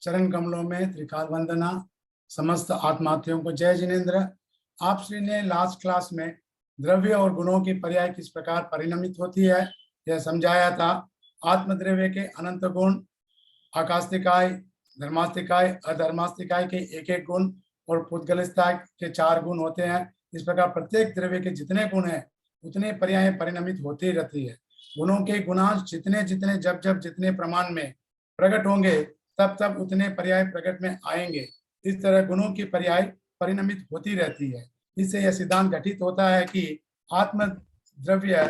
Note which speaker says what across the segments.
Speaker 1: चरण कमलों में त्रिकाल वंदना। समस्त आत्मार्थियों को जय जिनेन्द्र। आप श्री ने लास्ट क्लास में द्रव्य और गुणों की पर्याय किस प्रकार परिणमित होती है यह समझाया था। आत्मद्रव्य के अनंत गुण, आकास्तिकाय, धर्मास्तिकाय, अधर्मास्तिकाय के एक एक गुण और पुद्गलिस्ताय के 4 गुण होते हैं। इस प्रकार प्रत्येक द्रव्य के जितने गुण हैं उतने पर्याय परिणमित होती रहती है। गुणों के गुणांश जितने जितने जब जब जितने प्रमाण में प्रकट होंगे तब तब उतने पर्याय प्रकट में आएंगे। इस तरह गुणों की पर्याय परिणमित होती रहती है। इससे यह सिद्धांत घटित होता है कि आत्म द्रव्य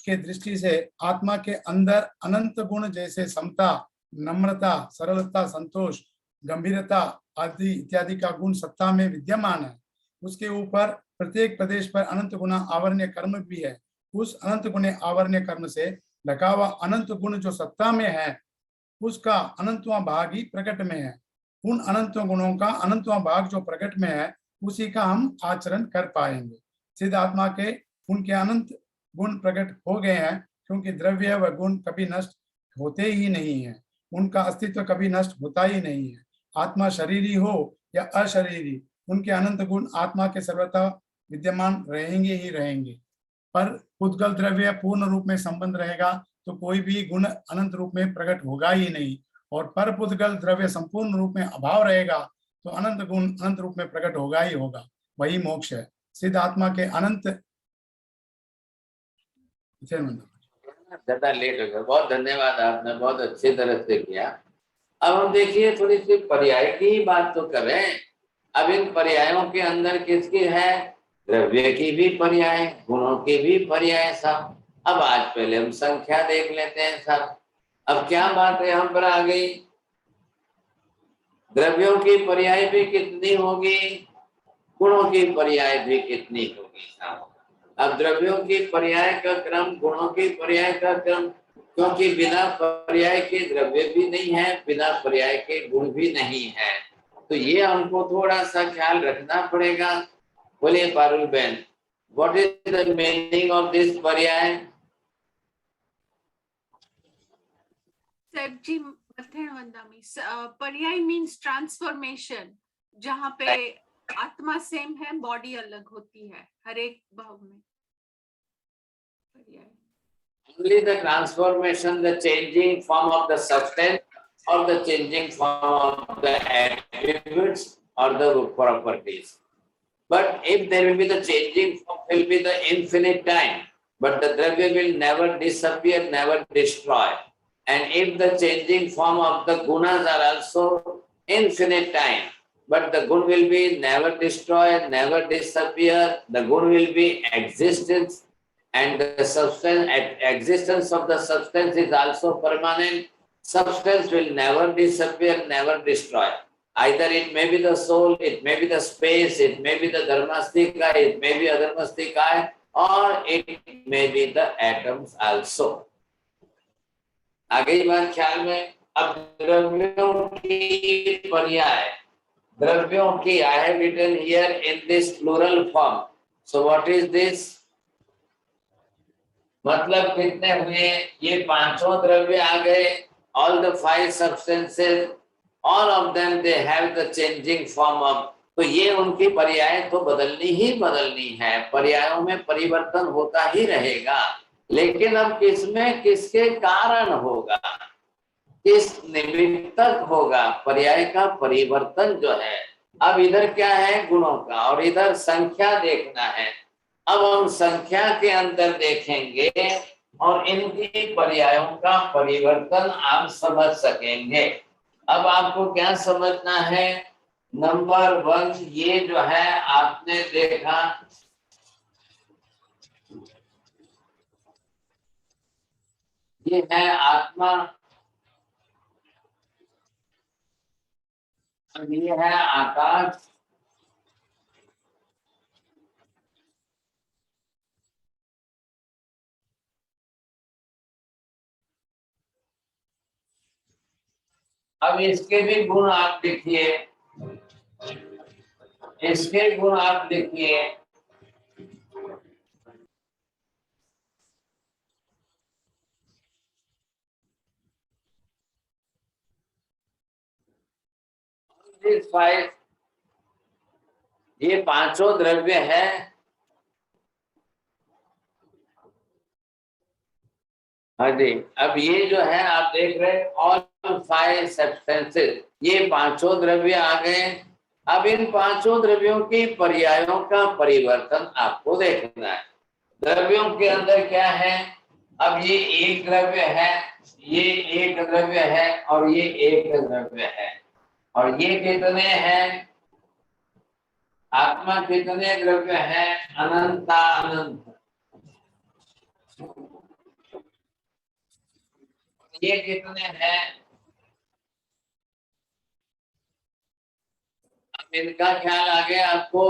Speaker 1: के दृष्टि से आत्मा के अंदर अनंत गुण जैसे समता, नम्रता, सरलता, संतोष, गंभीरता आदि इत्यादि का गुण सत्ता में विद्यमान है। उसके ऊपर प्रत्येक प्रदेश पर अनंत गुना आवरणीय कर्म भी है। उस अनंत गुण आवरणीय कर्म से ढका हुआ अनंत गुण जो सत्ता में है उसका अनंतवां भाग ही प्रकट में है। उन अनंत गुणों का अनंतवां भाग जो प्रकट में है उसी का हम आचरण कर पाएंगे। सिद्ध आत्मा के उनके अनंत गुण प्रकट हो गए हैं, क्योंकि द्रव्य व गुण कभी नष्ट होते ही नहीं है, उनका अस्तित्व कभी नष्ट होता ही नहीं है। आत्मा शरीरी हो या अशरीरी, उनके अनंत गुण आत्मा के सर्वथा विद्यमान रहेंगे ही रहेंगे। पर उद्गल द्रव्य पूर्ण रूप में संबंध रहेगा तो कोई भी गुण अनंत रूप में प्रकट होगा ही नहीं, और पर पुद्गल द्रव्य संपूर्ण रूप में अभाव रहेगा तो अनंत गुण अनंत रूप में प्रकट होगा ही होगा। वही मोक्ष है। सिद्ध आत्मा के अनंत।
Speaker 2: ज्यादा लेट हो गया, बहुत धन्यवाद, आपने बहुत अच्छी तरह से किया। अब हम देखिए थोड़ी सी पर्याय की ही बात तो कर रहे हैं। अब इन पर्यायों के अंदर किसकी है? द्रव्य की भी पर्याय, गुणों की भी पर्याय सब। अब आज पहले हम संख्या देख लेते हैं सब। अब क्या बात है यहाँ पर आ गई? द्रव्यों की पर्याय भी कितनी होगी, गुणों की पर्याय भी कितनी होगी साहब। अब द्रव्यों की पर्याय का क्रम, गुणों की पर्याय का क्रम, क्योंकि बिना पर्याय के द्रव्य भी नहीं है, बिना पर्याय के गुण भी नहीं है, तो ये हमको थोड़ा सा ख्याल रखना पड़ेगा। बोलिए पारुल बहन, what is the meaning of this पर्याय?
Speaker 3: सर जी पर्याय मीन्स ट्रांसफॉर्मेशन, जहाँ पे आत्मा सेम है, बॉडी अलग होती है हर एक भाव में।
Speaker 2: Only the transformation, the changing form of the substance or the changing form of the attributes or the properties. But if there will be the changing form, will be the infinite time, but the dravya will never disappear, never destroy. And if the changing form of the gunas are also infinite time, but the gun will be never destroy, never disappear, the gun will be existence, and the substance, existence of the substance is also permanent. Substance will never disappear, never destroy. Either it may be the soul, it may be the space, it may be the dharmastika, it may be adharmastika, or it may be the atoms also. आगे बात ख्याल में। अब द्रव्यों की पर्याय, द्रव्यों की, I have written here in this plural form. So what is this? मतलब कितने हुए? ये पांचों द्रव्य आ गए, all the 5 substances, all of them they have the changing form of, तो ये उनकी पर्याय तो बदलनी ही बदलनी है, पर्यायों में परिवर्तन होता ही रहेगा। लेकिन अब किसमें किसके कारण होगा, किस निमित्तक होगा पर्याय का परिवर्तन जो है। अब इधर क्या है? गुणों का, और इधर संख्या देखना है। अब हम संख्या के अंदर देखेंगे और इनकी पर्यायों का परिवर्तन आप समझ सकेंगे। अब आपको क्या समझना है? नंबर 1 ये जो है आपने देखा, ये है आत्मा, ये है आकाश, अब इसके भी गुण आप लिखिए, इसके गुण आप लिखिए। these five, ये पांचों द्रव्य है। हाँ जी, अब ये जो है आप देख रहे हैं ऑल फाइव सब्सटेंसेस, ये पांचों द्रव्य आ गए। अब इन पांचों द्रव्यों के पर्यायों का परिवर्तन आपको देखना है। द्रव्यों के अंदर क्या है, अब ये एक द्रव्य है, ये एक द्रव्य है और ये एक द्रव्य है। और ये कितने हैं, आत्मा कितने द्रव्य है, अनंता अनंत। ये कितने हैं, अब इनका ख्याल आ गया आपको।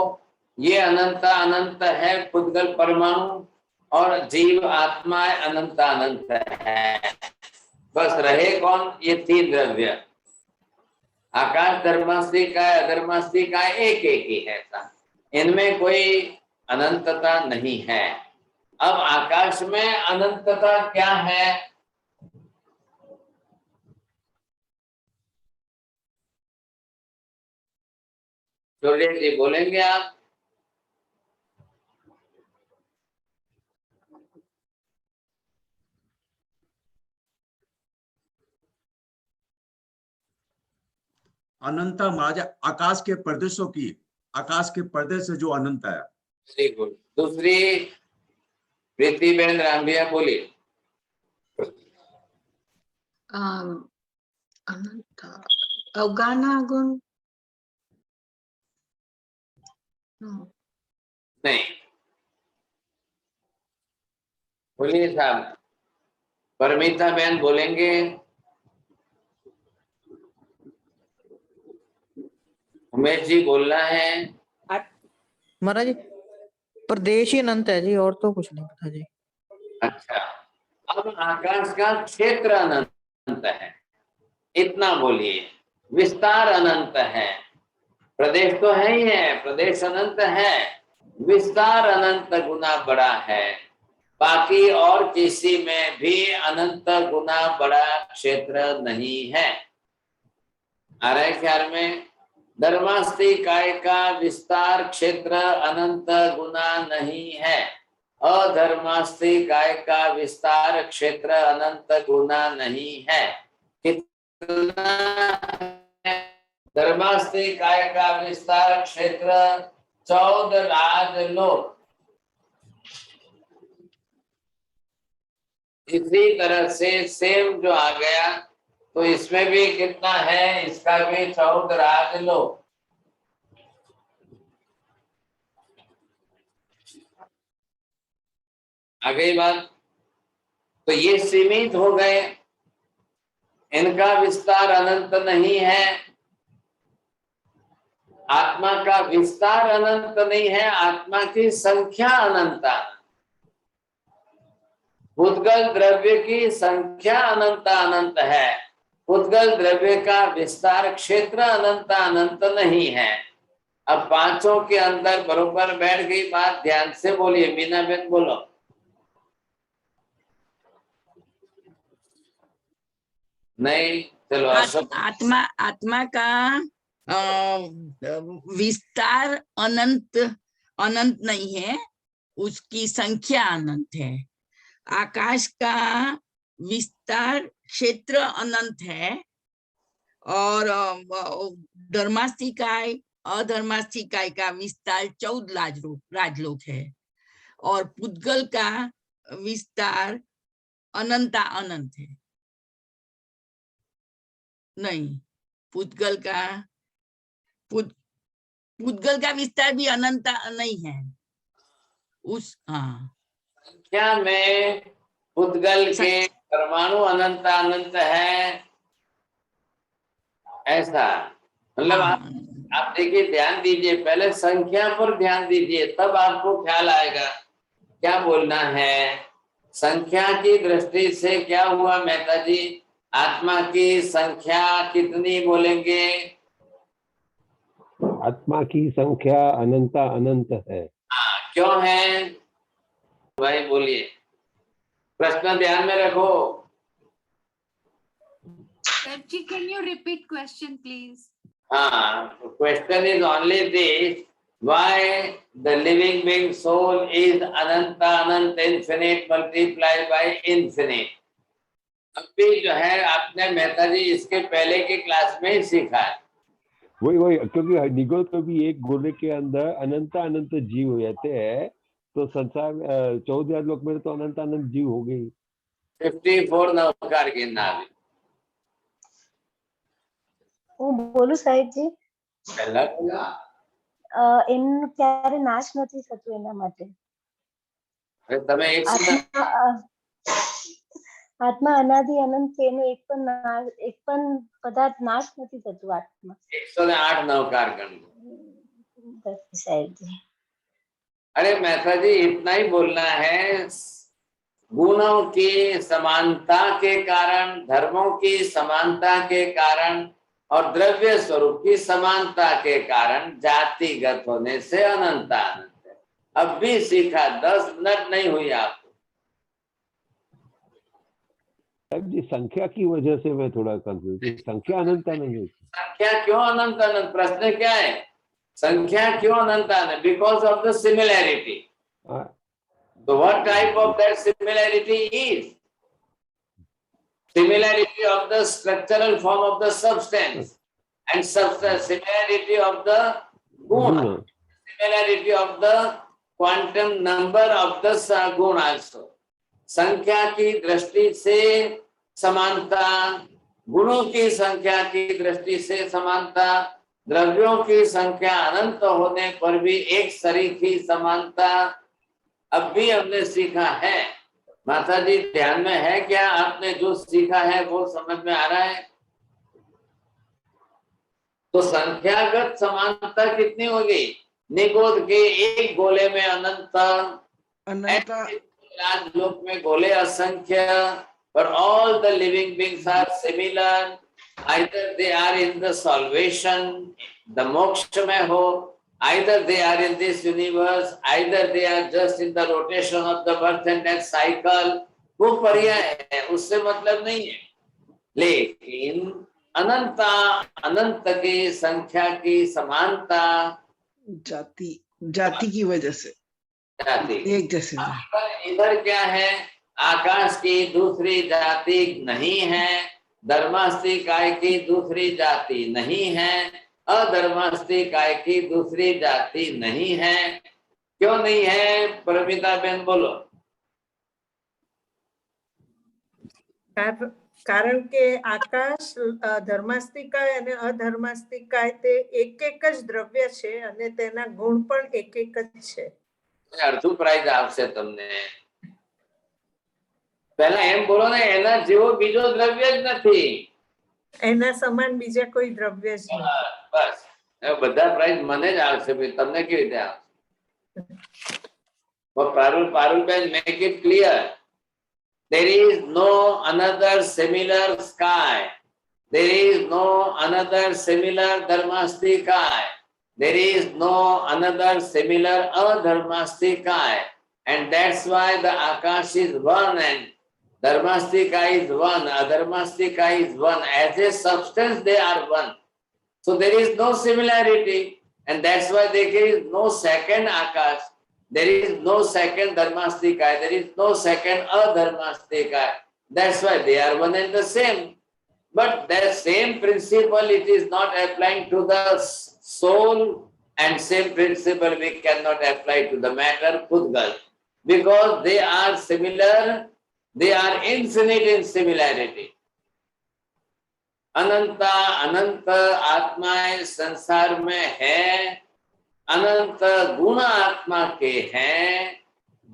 Speaker 2: ये अनंता अनंत है पुद्गल परमाणु, और जीव आत्मा अनंत अनंत है। बस रहे कौन, ये तीन द्रव्य। आकाश धर्मास्ती का अधर्मास्ती का एक एक ही है, इनमें कोई अनंतता नहीं है। अब आकाश में अनंतता क्या है, सूर्य जी बोलेंगे आप?
Speaker 4: अनंता माजा आकाश के प्रदेशों की, आकाश के पर्दे से जो अनंत है।
Speaker 2: Very good. दूसरी प्रीति बहन रामभिया बोलिए।
Speaker 5: अनंत अवगाना गुण
Speaker 2: नहीं, बोलिए साहब। परमिता बहन बोलेंगे। उमेश जी बोलना है।
Speaker 6: महाराज प्रदेश ही अनंत है जी, और तो कुछ नहीं पता जी।
Speaker 2: अच्छा, अब आकाश का क्षेत्र अनंत है, इतना बोलिए। विस्तार अनंत है, प्रदेश तो है ही है, प्रदेश अनंत है, विस्तार अनंत गुना बड़ा है। बाकी और किसी में भी अनंत गुना बड़ा क्षेत्र नहीं है। आ रहा है ख्याल में? धर्मास्ती काय का विस्तार क्षेत्र अनंत गुना नहीं है, अधर्मास्ती काय का विस्तार क्षेत्र अनंत गुना नहीं है। कितना है? धर्मास्ती काय का विस्तार क्षेत्र 14 राजलोक। इसी तरह से सेम जो आ गया, तो इसमें भी कितना है, इसका भी 14 राजलोक। आ गई बात? तो ये सीमित हो गए, इनका विस्तार अनंत नहीं है। आत्मा का विस्तार अनंत नहीं है, आत्मा की संख्या अनंत। पुद्गल द्रव्य की संख्या अनंत अनंत है, पुद्गल द्रव्य का विस्तार क्षेत्र अनंत अनंत नहीं है। अब पांचों के अंदर बरोबर बैठ गई बात, ध्यान से बोलिए। मीना बेन बोलो। नहीं, चलो अशोक।
Speaker 7: आत्मा का विस्तार अनंत अनंत नहीं है, उसकी संख्या अनंत है। आकाश का विस्तार क्षेत्र अनंत है, और धर्मास्तिकाय अधर्मास्तिकाय का विस्तार 14 राजलोक है, और पुद्गल का विस्तार अनंता अनंत है। नहीं, पुद्गल का विस्तार भी अनंत नहीं है उस। हाँ,
Speaker 2: संख्या में पुद्गल के परमाणु अनंत अनंत है, ऐसा मतलब। आप देखिए, ध्यान दीजिए, पहले संख्या पर ध्यान दीजिए, तब आपको ख्याल आएगा क्या बोलना है। संख्या की दृष्टि से क्या हुआ मेहता जी, आत्मा की संख्या कितनी बोलेंगे?
Speaker 8: आत्मा की संख्या अनंता अनंत है।
Speaker 2: हाँ, क्यों है भाई, बोलिए। प्रश्न ध्यान में रखो।
Speaker 3: Sir ji, can you repeat question please?
Speaker 2: Question is only this, why the living being soul is ananta anant infinite multiplied by infinite. अभी जो है आपने मेहता जी इसके पहले की क्लास में ही सीखा है.
Speaker 8: वही क्योंकि निगोद को भी एक गोले के अंदर अनंत अनंत जीव हो जाते हैं, तो संसार 14 लोक में तो अनंत अनंत जीव हो गई.
Speaker 2: 54 नवकार गिनना अभी.
Speaker 9: હું બોલું સાહેબજી,
Speaker 2: पहला
Speaker 9: એનું ક્યારે નાશ નથી થતું એના માટે.
Speaker 2: अरे તમે एक
Speaker 9: આત્મા અનાદિ અનંત છે, એનું એક પણ પદાર્થ નાશ નથી થતું આત્મા.
Speaker 2: 108 नवकार गण.
Speaker 9: સાહેબજી
Speaker 2: अरे मेहता जी इतना ही बोलना है. गुणों की समानता के कारण, धर्मों की समानता के कारण और द्रव्य स्वरूप की समानता के कारण जातिगत होने से अनंत अनंत है. अब भी सीखा, 10 मिनट नहीं हुई आपको.
Speaker 8: साहब जी संख्या की वजह से मैं थोड़ा कंफ्यूज. संख्या अनंत अनंत.
Speaker 2: संख्या क्यों अनंत अनंत? प्रश्न क्या है? संख्या क्यों अनंत अनंत? Because of the similarity. So what type of that similarity is? Similarity of the structural form of the substance and similarity of the guna, similarity of the quantum number of the guna also. संख्या की दृष्टि से समानता, गुणों की संख्या की दृष्टि से समानता, द्रव्यों की संख्या अनंत होने पर भी एक सरीखी समानता अब भी हमने सीखा है. माता जी ध्यान में है क्या? आपने जो सीखा है वो समझ में आ रहा है? तो संख्यागत समानता कितनी होगी? निगोद के एक गोले में अनंत, लोक में गोले असंख्य, but all the living beings are similar. Either they are in the salvation, the moksha में हो, either they are in this universe, either they are just in the rotation of the birth and death cycle. वो पर्याय है, उससे मतलब नहीं है. लेकिन अनंता अनंत की संख्या की समानता
Speaker 7: जाति की वजह से
Speaker 2: जाति
Speaker 7: एक जैसे.
Speaker 2: इधर क्या है? आकाश की दूसरी जाति नहीं है, धर्मास्ति काय की दूसरी जाति नहीं है, अधर्मास्ति काय की दूसरी जाति नहीं है. क्यों नहीं है? परमिता बहन बोलो.
Speaker 10: કારણ કે આકાશ ધર્માસ્તિકાય અને અધર્માસ્તિકાય તે એક જ દ્રવ્ય છે અને તેના ગુણ પણ એક જ છે.
Speaker 2: અડધું પ્રાઇઝ આપશે તમને. પહેલા એમ બોલો ને, એના જેવો બીજો દ્રવ્ય જ નથી.
Speaker 10: એના સમાન બીજા કોઈ દ્રવ્ય જ નથી.
Speaker 2: બસ બધા પ્રાઇઝ મને જ આવશે, તમને કેવી રીતે આવશે? Parulben, make it clear. There is no another similar sky. There is no another similar dharmastikaya. There is no another similar adharmastikaya. And that's why the Akash is one and dharmastikaya is one, adharmastikaya is one. As a substance they are one. So there is no similarity, and that's why there is no second Akash. There is no second dharmastikaya, there is no second adharmastikaya. That's why they are one and the same. But that same principle, it is not applying to the soul, and same principle we cannot apply to the matter Pudgal. Because they are similar, they are infinite in similarity. अनंता अनंत आत्माएं संसार में है, अनंत गुण आत्मा के हैं,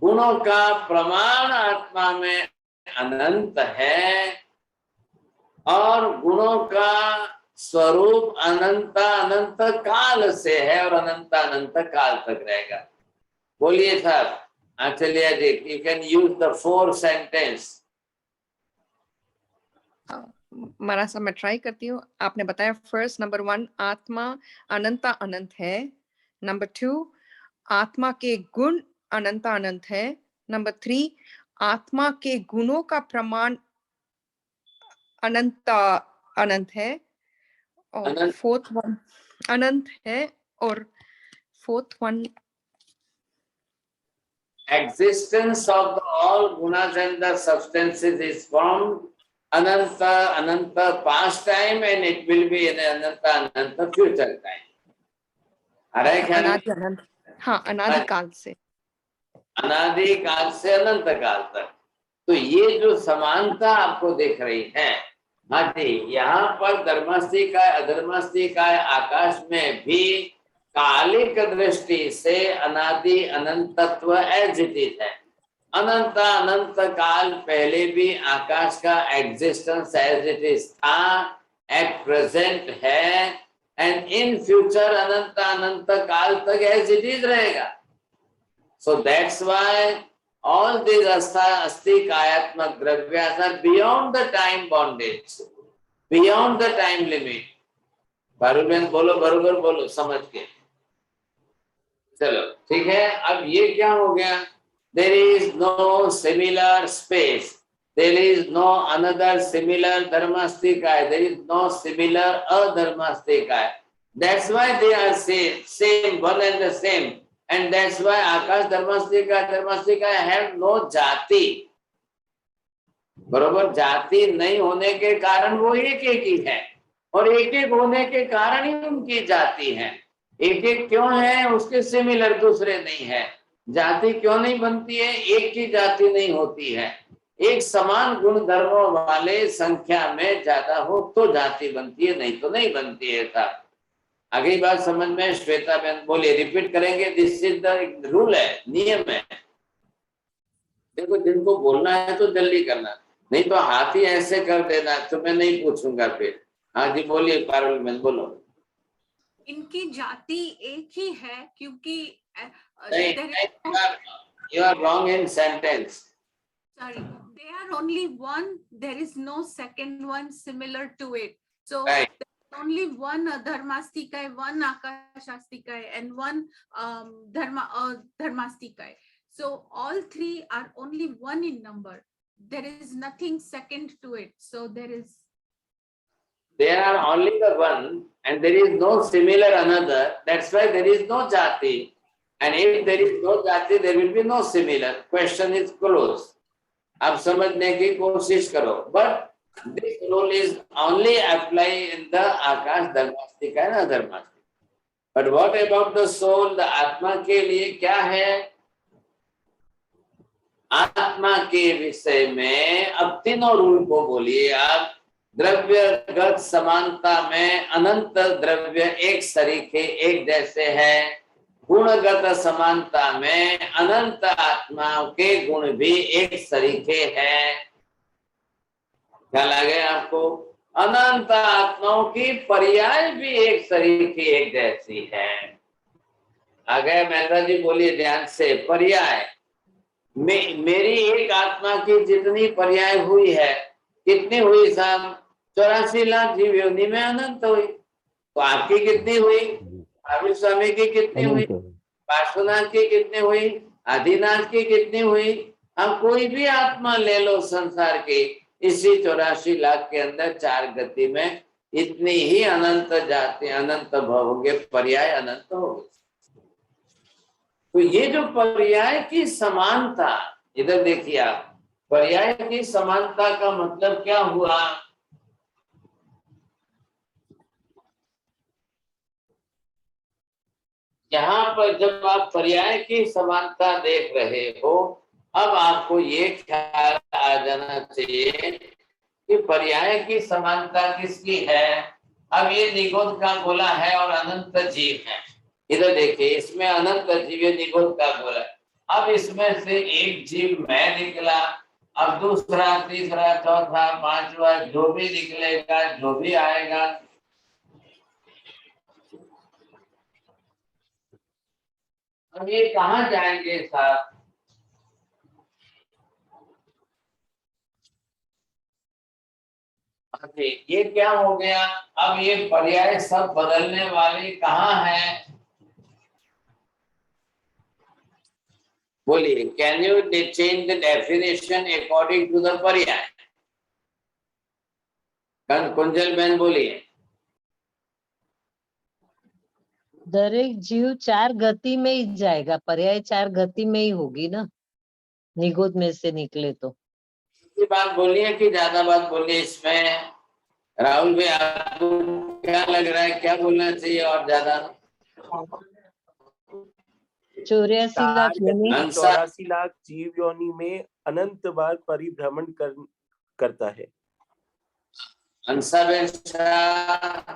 Speaker 2: गुणों का प्रमाण आत्मा में अनंत है और गुणों का स्वरूप अनंत अनंत काल से है और अनंत अनंत काल तक रहेगा. बोलिए साहब आचल्या जी, you can use the 4 sentence.
Speaker 11: मारा सा मैं ट्राई करती हूँ. आपने बताया फर्स्ट नंबर 1 आत्मा अनंत अनंत है. नंबर 2 आत्मा के गुण अनंत अनंत है. नंबर 3 आत्मा के गुणों का प्रमाण अनंत अनंत है. और
Speaker 2: अनंत।
Speaker 11: फोर्थ वन अनंत है और fourth one
Speaker 2: Existence of the all gunas and the substances is from Ananta past time, and it will be in Ananta future time. आ रहा है ख्याल में?
Speaker 11: अनादि अनंत, हाँ अनादि काल से।
Speaker 2: अनादि काल से अनंत काल तक। तो ये जो समानता आपको दिख रही है, हाँ जी, यहाँ पर धर्मास्तिकाय अधर्मास्तिकाय आकाश में भी कालिक दृष्टि से अनादि अनंतत्व एज इट इज है। अनंत अनंत काल पहले भी आकाश का एग्जिस्टेंस एज इट इज था, एट प्रेजेंट है, एंड इन फ्यूचर अनंत अनंत काल तक एज इट इज रहेगा। So that's why all these astikayatmak dravyas are beyond the time bondage, beyond the time limit. बारूबेन बोलो, बरोबर बोलो समझ के। चलो ठीक है। अब ये क्या हो गया? There is no similar space, there is no another similar dharmastikaya, there is no similar adharmastikaya. That's why they are same, one and the same. And that's why Akash धर्मास्तिका have no जाति। बरोबर, जाति नहीं होने के कारण वो एक एक ही है, और एक एक होने के कारण ही उनकी जाति है। एक एक क्यों है? उसके सिमिलर दूसरे नहीं है। जाति क्यों नहीं बनती है? एक की जाति नहीं होती है। एक समान गुण धर्मों वाले संख्या में ज्यादा हो तो जाति बनती है, नहीं तो नहीं बनती है। था आगे बात समझ में? श्वेता बहन बोलिए, रिपीट करेंगे। दिस इज द रूल है, नियम है। देखो, जिनको बोलना है तो जल्दी करना, नहीं तो हाथ ही ऐसे कर देना, तो मैं नहीं पूछूंगा फिर। हाँ जी बोलिए पारुल बहन, बोलो।
Speaker 3: इनकी जाति एक ही है क्योंकि
Speaker 2: you are wrong in sentence.
Speaker 3: sorry, they are only one, there is no second one similar to it. So
Speaker 2: Right.
Speaker 3: only one dharmastikaya, one akashastikaya, and one dharmastikaya. So all three are only one in number. There is nothing second to it. So
Speaker 2: They are only the one, and there is no similar another. That's why there is no jati. And if there is no jati, there will be no similar. Question is closed. आप समझने की कोशिश करो. But this rule is only apply in the Akash धर्मास्तिका and अधर्मास्तिका. But what about the soul? The आत्मा के लिए क्या है? आत्मा के विषय में अब तीनों रूल को बोलिए आप। द्रव्यगत समानता में अनंत द्रव्य एक सरीखे एक जैसे है। गुणगत समानता में अनंत आत्माओं के गुण भी एक सरीखे हैं। क्या लगे आपको? अनंत आत्माओं की पर्याय भी एक सरीखी एक जैसी है। आ गए महेंद्र जी? बोलिए ध्यान से। पर्याय मेरी एक आत्मा की जितनी पर्याय हुई है, कितनी हुई साहब? 84 लाख जीव योनि में अनंत हुई। तो आपकी कितनी हुई? आविर स्वामी की कितनी हुई? पार्श्वनाथ की कितनी हुई? आदिनाथ की कितनी हुई? हम कोई भी आत्मा ले लो संसार की, इसी 84 लाख के अंदर 4 गति में इतनी ही अनंत जाति अनंत भव होंगे, पर्याय अनंत होंगे। तो ये जो पर्याय की समानता, इधर देखिए आप, पर्याय की समानता का मतलब क्या हुआ? यहाँ पर जब आप पर्याय की समानता देख रहे हो, अब आपको ये ख्याल आ जाना चाहिए कि पर्याय की समानता किसकी है। अब ये निगोद का गोला है और अनंत जीव है। इधर देखिए, इसमें अनंत जीव निगोद का गोला। अब इसमें से एक जीव मैं निकला, अब दूसरा, तीसरा, चौथा, पांचवा जो भी निकलेगा, जो भी आएगा, अब ये कहाँ जाएंगे साहब? ये क्या हो गया? अब ये पर्याय सब बदलने वाले कहाँ है? बोलिए, can you change the definition according to the पर्याय? कुंजल बहन बोलिए।
Speaker 12: दरेक जीव 4 गति में ही जाएगा, पर्याय 4 गति में ही होगी ना, निगोद में से निकले तो।
Speaker 2: ये बात बोलिए कि ज्यादा बात बोलिए इसमें। राहुल भाई आपको क्या लग रहा है, क्या बोलना चाहिए और ज्यादा?
Speaker 12: 84 लाख योनि
Speaker 13: 84 लाख जीव योनि में अनंत बार परिभ्रमण करता है।
Speaker 2: हंसाबेन शाह,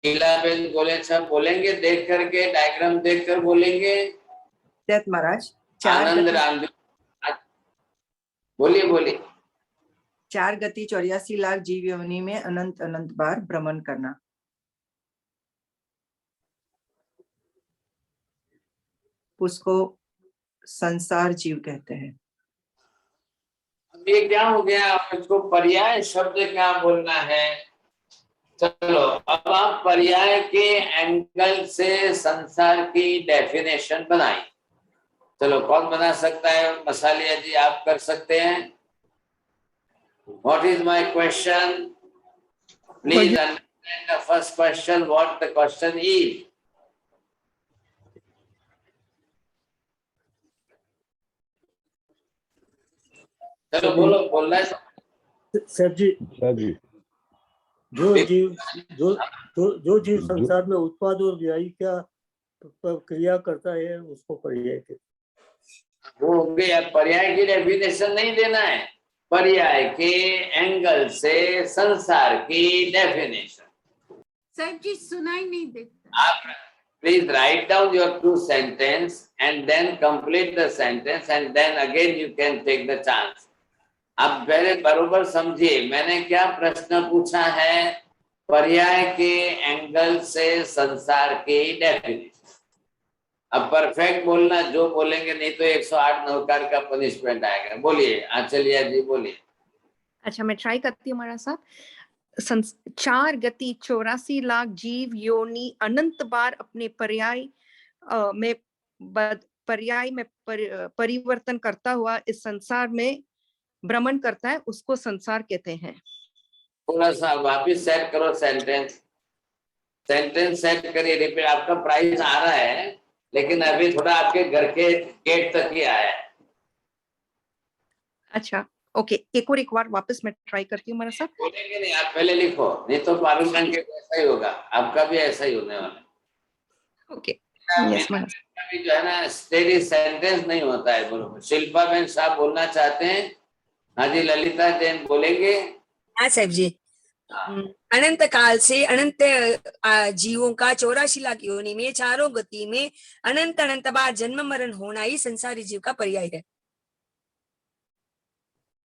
Speaker 2: लीलाबेन गोले शाह बोलेंगे, देख करके डायग्राम देख कर बोलेंगे।
Speaker 14: महाराज
Speaker 2: आनंद राम बोलिए बोलिए।
Speaker 14: 4 गति 84 लाख जीव योनि में अनंत अनंत बार भ्रमण करना। उसको संसार जीव कहते हैं।
Speaker 2: अब ये क्या हो गया, इसको पर्याय शब्द क्या बोलना है? चलो अब आप पर्याय के एंगल से संसार की डेफिनेशन बनाइए। चलो कौन बना सकता है? मसालिया जी आप कर सकते हैं। What is my question? Please understand the first question, what the question is. चलो बोलो, बोलना है
Speaker 15: सर जी। जो जीव संसार में उत्पाद और व्यय क्या क्रिया करता है उसको पर्याय कहते हैं।
Speaker 2: वो हो गया, पर्याय की डेफिनेशन नहीं देना है, पर्याय के एंगल से संसार की डेफिनेशन।
Speaker 3: सर जी सुनाई नहीं देता।
Speaker 2: आप please write down your two sentence and then complete the sentence and then again you can take the chance. आप पहले बरोबर समझिए, मैंने क्या प्रश्न पूछा है? पर्याय के एंगल से संसार की डेफिनेशन। अब परफेक्ट बोलना, जो बोलेंगे नहीं तो 108 नौकार का पनिशमेंट आएगा। बोलिए आंचलिया जी बोलिए।
Speaker 11: अच्छा मैं ट्राई करती हूँ हमारा साथ। 4 गति 84 लाख जीव योनि अनंत बार अपने पर्याय में परिवर्तन करता हुआ इस संसार में भ्रमण करता है, उसको संसार कहते हैं।
Speaker 2: थोड़ा सा वापिस सेट करो सेंटेंस सेट करिए, रिपीट। आपका प्राइस आ रहा है लेकिन अभी थोड़ा आपके घर के गेट तक ही आया है।
Speaker 11: अच्छा ओके, एक बार वापस मैं ट्राई करती हूँ हमारे साथ।
Speaker 2: बोलेंगे नहीं, आप पहले लिखो, नहीं तो पार्लियामेंट के ऐसा ही होगा, आपका भी ऐसा ही होने वाला।
Speaker 11: Okay yes ma'am.
Speaker 2: जो है ना स्टेडी सेंटेंस नहीं होता है। बोलो शिल्पा बहन साहब बोलना चाहते हैं। हाँ जी ललिता जैन बोलेंगे।
Speaker 16: हाँ साहब जी। अनंत काल से अनंत जीवों का 84 लाख योनि में चारों गति में अनंत अनंत बार जन्म मरण होना ही संसारी जीव का पर्याय है।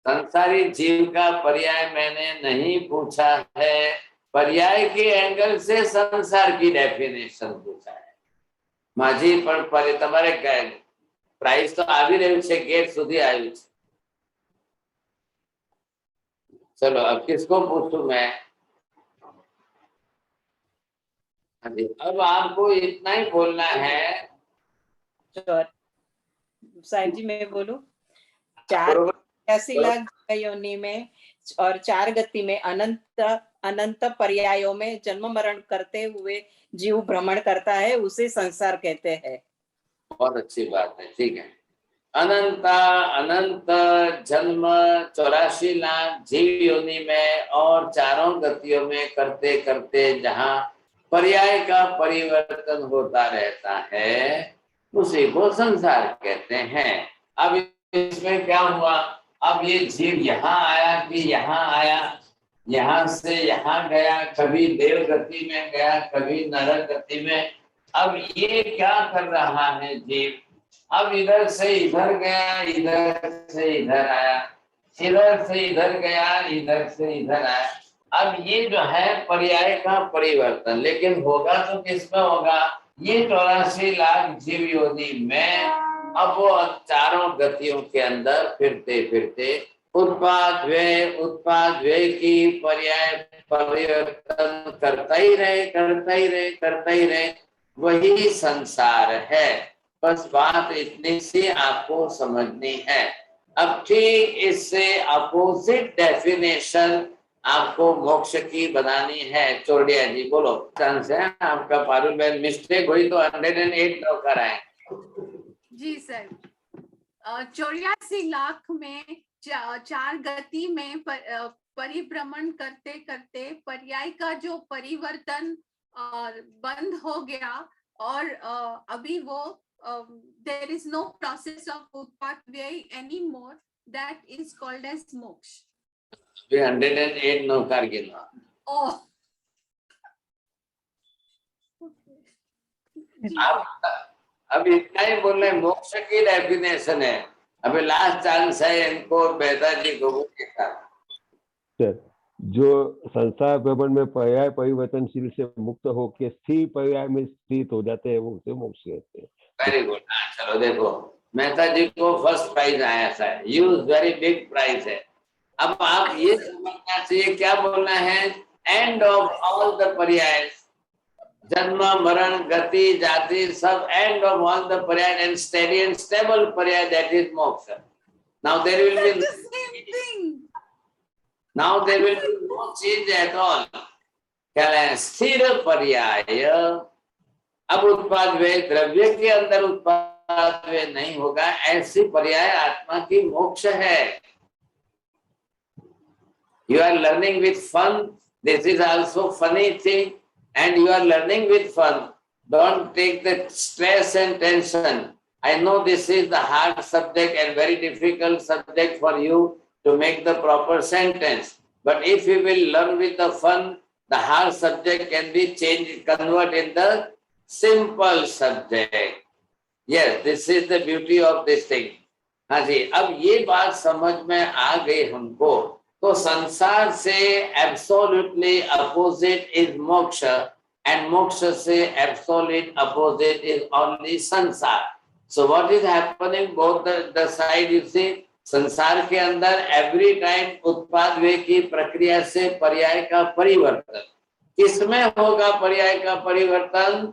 Speaker 2: संसारी जीव का पर्याय मैंने नहीं पूछा है, पर्याय के एंगल से संसार की डेफिनेशन पूछा है। माझी पर तुम्हारे प्राइस तो आ भी रही है, गेट सुधी आई। चलो अब किसको पूछूं मैं? अब आपको इतना ही बोलना है।
Speaker 17: साहिब जी मैं बोलूं? 84 लाख योनि में और 4 गति में अनंत अनंत पर्यायों में जन्म मरण करते हुए जीव भ्रमण करता है, उसे संसार कहते हैं।
Speaker 2: बहुत अच्छी बात है, ठीक है। अनंत अनंत जन्म 84 लाख जीव योनि में और चारों गतियों में करते करते जहाँ पर्याय का परिवर्तन होता रहता है, उसी को संसार कहते हैं। अब इसमें क्या हुआ? अब ये जीव यहाँ आया कि यहाँ आया, यहाँ से यहाँ गया, कभी देव गति में गया, कभी नरक गति में। अब ये क्या कर रहा है जीव? अब इधर से इधर गया, इधर से इधर आया, इधर से इधर गया, इधर से इधर आया। अब ये जो है पर्याय का परिवर्तन, लेकिन होगा तो किसमें होगा? ये 84 लाख जीव योनि में अब वो चारों गतियों के अंदर फिरते फिरते उत्पाद व्यय की पर्याय परिवर्तन करता ही रहे, वही संसार है। बस बात इतनी सी आपको समझनी है। अब ठीक इससे अपोजिट डेफिनेशन आपको मोक्ष की बनानी है। चोरडिया जी बोलो, चांस है आपका। पारुल बहन मिस्टेक हुई तो 108 नौकर आए।
Speaker 3: जी सर, 84 लाख में चार गति में परिभ्रमण करते करते पर्याय का जो परिवर्तन बंद हो गया और अभी वो there is no process of उत्पाद व्यय anymore, that is called as मोक्ष।
Speaker 2: 108 नौकर गिना।
Speaker 3: ओह,
Speaker 2: आप अब इतना ही बोल रहे, मोक्ष की डेफिनेशन है। अभी लास्ट चांस है इनको, बेहता जी को
Speaker 8: सर, जो संसार भ्रमण में पर्याय परिवर्तनशील से मुक्त होकर स्थिर पर्याय में स्थित हो जाते हैं, वो उसे मोक्ष कहते हैं।
Speaker 2: Very good. चलो देखो, मेहता जी को फर्स्ट प्राइज आया था, यूज वेरी बिग प्राइज है। अब आप ये समझना चाहिए क्या बोलना है, एंड ऑफ ऑल द पर्याय, जन्म मरण गति जाति सब, एंड ऑफ ऑल द पर्याय एंड स्टेडी एंड स्टेबल पर्याय, that is moksha. Now there will be
Speaker 3: the same thing।
Speaker 2: Now there will be no change at all। क्या है, स्थिर पर्याय। अब उत्पाद व्यय, द्रव्य के अंदर उत्पाद व्यय नहीं होगा, ऐसी पर्याय आत्मा की मोक्ष है। You are learning with fun, this is also funny thing, and you are learning with fun. Don't take the stress and tension. I know this is the hard subject and very difficult subject for you to make the proper sentence. But if you will learn with the fun, the hard subject can be changed, converted in the simple subject. Yes, this is the beauty of this thing. हाँ जी, अब ये बात समझ में आ गई हमको। तो संसार से absolutely opposite is moksha, and moksha से absolute opposite is only sansar. So what is happening both the side, you see? संसार के अंदर एवरी टाइम उत्पाद व्यय की प्रक्रिया से पर्याय का परिवर्तन। किसमें होगा पर्याय का परिवर्तन?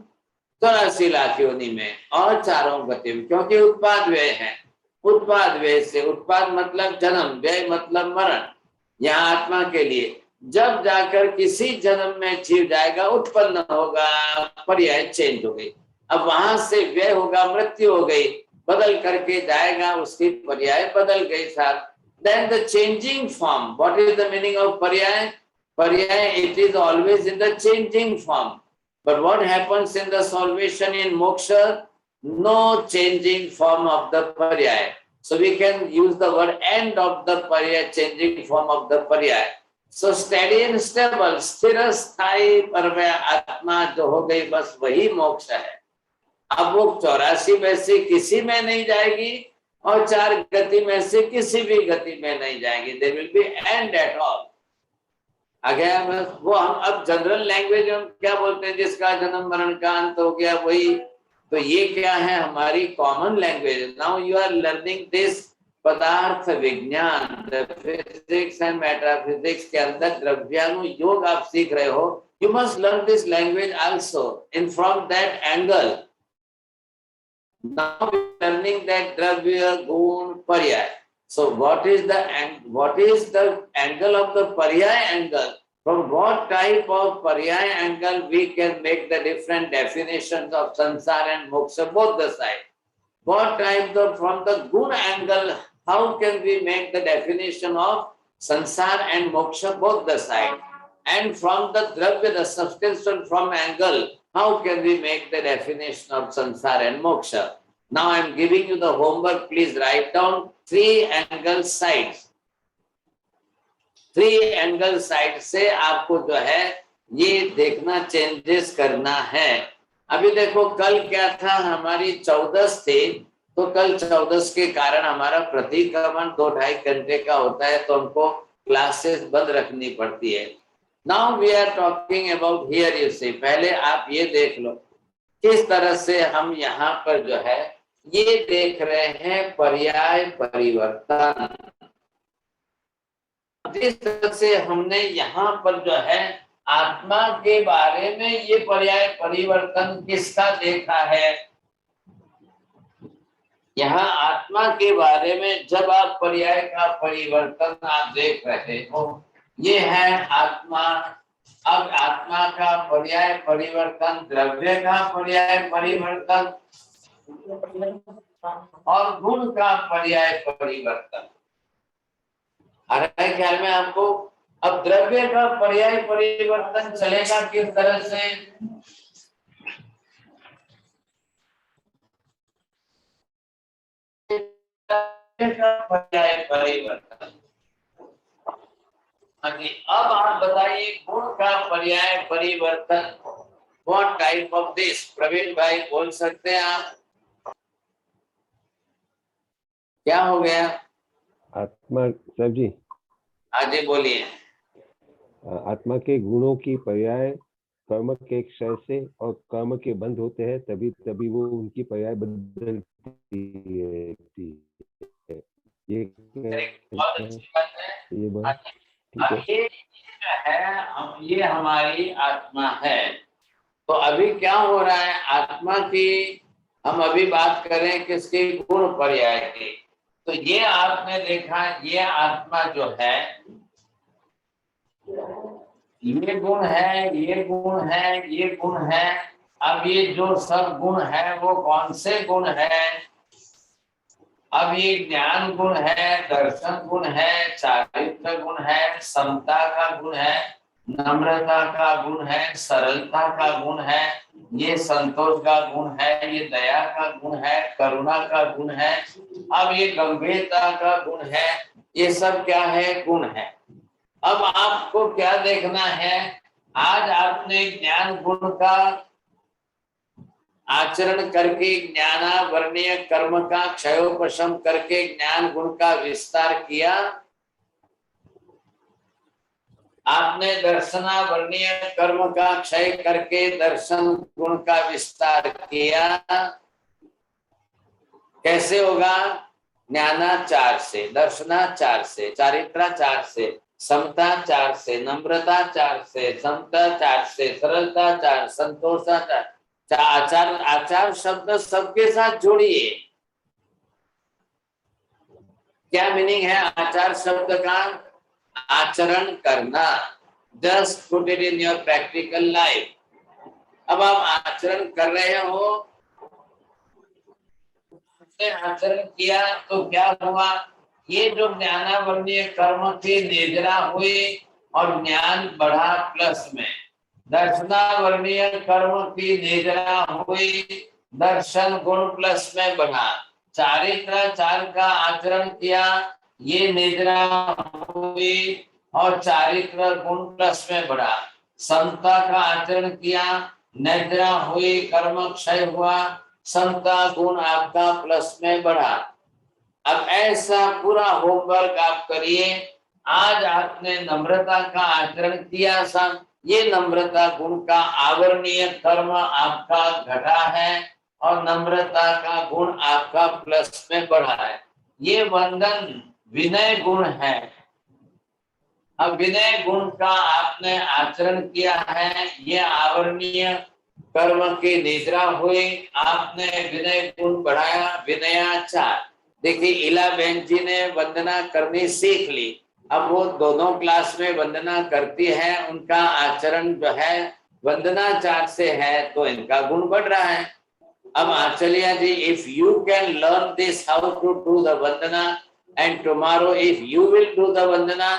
Speaker 2: 84 लाख योनि में और चारों गति में, क्योंकि उत्पाद व्यय है। उत्पाद व्यय से, उत्पाद मतलब जन्म, व्यय मतलब मरण। यहाँ आत्मा के लिए जब जाकर किसी जन्म में जीव जाएगा, उत्पन्न होगा, पर्याय चेंज हो गई। अब वहां से व्यय होगा, मृत्यु हो गई, बदल करके जाएगा, उसकी पर्याय बदल गई साहब। Then the changing form, what is the meaning of पर्याय? पर्याय, it is always in the changing form. But what happens in the salvation in moksha? No changing form of the पर्याय. So we can use the word end of the पर्याय, changing form of the पर्याय. So steady and stable, स्थिर स्थायी पर्याय आत्मा जो हो गई, बस वही मोक्ष है। अब वो 84 में से किसी में नहीं जाएगी और 4 गति में से किसी भी गति में नहीं जाएगी। There will be end at all। अगर वो हम अब जनरल लैंग्वेज में क्या बोलते हैं, जिसका जन्म मरण का अंत हो गया वही। तो ये क्या है, हमारी common language. Now you are learning this पदार्थ विज्ञान, फिजिक्स एंड मेटाफिजिक्स के अंदर द्रव्यानु योग आप सीख रहे हो। You must learn this language also in from that angle. Now we are learning that dravya, gun, paryay. So what is the angle of the paryay angle? From what type of paryay angle we can make the different definitions of sansara and moksha, both the side? What type from the gun angle, how can we make the definition of sansara and moksha, both the side? And from the dravya, the substantial from angle, how can we make the definition of sansara and moksha? Now I am giving you the homework. Please write down 3 angle sides. 3 angle sides से आपको जो है ये देखना, changes करना है। अभी देखो कल क्या था, हमारी 14 थी, तो कल 14 के कारण हमारा प्रतिक्रमण 2-2.5 घंटे का होता है, तो हमको क्लासेस बंद रखनी पड़ती है। Now we are talking about here, you see। पहले आप ये देख लो किस तरह से हम यहाँ पर जो है ये देख रहे हैं पर्याय परिवर्तन। जिस तरह से हमने यहाँ पर जो है आत्मा के बारे में ये पर्याय परिवर्तन किसका देखा है, यहाँ आत्मा के बारे में जब आप पर्याय का परिवर्तन आप देख रहे हो, ये है आत्मा। अब आत्मा का पर्याय परिवर्तन, द्रव्य का पर्याय परिवर्तन और गुण का पर्याय परिवर्तन आ रहा है ख्याल में आपको? अब द्रव्य का पर्याय परिवर्तन चलेगा किस तरह से? का पर्याय परिवर्तन। अब आप बताइए गुण का पर्याय परिवर्तन, what type of this? Praveen भाई बोल सकते हैं आप? क्या हो गया?
Speaker 8: आत्मा साहब जी,
Speaker 2: आगे बोलिए।
Speaker 8: आत्मा के गुणों की पर्याय कर्म के क्षय से और कर्म के बंद होते हैं, तभी तभी वो उनकी पर्याय बदलती है। ये
Speaker 2: बहुत अच्छी बात है।
Speaker 8: ये बात ठीक है।
Speaker 2: अब ये है, ये हमारी आत्मा है। तो अभी क्या हो रहा है? आत्मा की हम अभी बात करें किसकी? गुण पर्याय की। तो ये आपने देखा, ये आत्मा जो है, ये गुण है, ये गुण है, ये गुण है। अब ये जो सब गुण है वो कौन से गुण है? अब ये ज्ञान गुण है, दर्शन गुण है, चारित्र गुण है, समता का गुण है, नम्रता का गुण है, सरलता का गुण है, ये संतोष का गुण है, ये दया का गुण है, करुणा का गुण है, अब ये गंभीरता का गुण है। ये सब क्या है? गुण है। अब आपको क्या देखना है? आज आपने ज्ञान गुण का आचरण करके, ज्ञानावर्णीय कर्म का क्षयोपशम करके ज्ञान गुण का विस्तार किया। आपने दर्शनावर्णीय कर्म का क्षय करके दर्शन गुण का विस्तार किया। कैसे होगा? ज्ञानाचार से, दर्शनाचार से, चारित्राचार से, समताचार से, नम्रताचार से, समताचार से, सरलताचार, संतोषाचार। आचार, आचार शब्द सबके साथ जोड़िए। क्या मीनिंग है आचार शब्द का? आचरण करना। Just put it in your practical life. अब आप आचरण कर रहे हो, आचरण किया तो क्या हुआ? ये जो ज्ञानावर्णीय कर्म के नेजरा हुए और ज्ञान बढ़ा प्लस में, दर्शनावर्णीय कर्म की नेजरा हुई, दर्शन गुण प्लस में बढ़ा, चारित्राचार का आचरण किया, ये नेजरा हुई और चारित्र गुण प्लस में बढ़ा, समता का आचरण किया, नेजरा हुई, कर्म क्षय हुआ, समता गुण आपका प्लस में बढ़ा। अब ऐसा पूरा होमवर्क आप करिए। आज आपने नम्रता का आचरण किया सब, ये नम्रता गुण का आवरणीय कर्म आपका घटा है और नम्रता का गुण आपका प्लस में बढ़ा है। ये वंदन विनय गुण है। अब विनय गुण का आपने आचरण किया है, ये आवरणीय कर्म के निद्रा हुए, आपने विनय गुण बढ़ाया, विनयाचार। देखिए इला बहन जी ने वंदना करनी सीख ली। अब वो दोनों क्लास में वंदना करती है, उनका आचरण जो है वंदनाचार से है, तो इनका गुण बढ़ रहा है। अब आचल्या जी, if you can learn this how to do the वंदना and tomorrow if you will do the वंदना,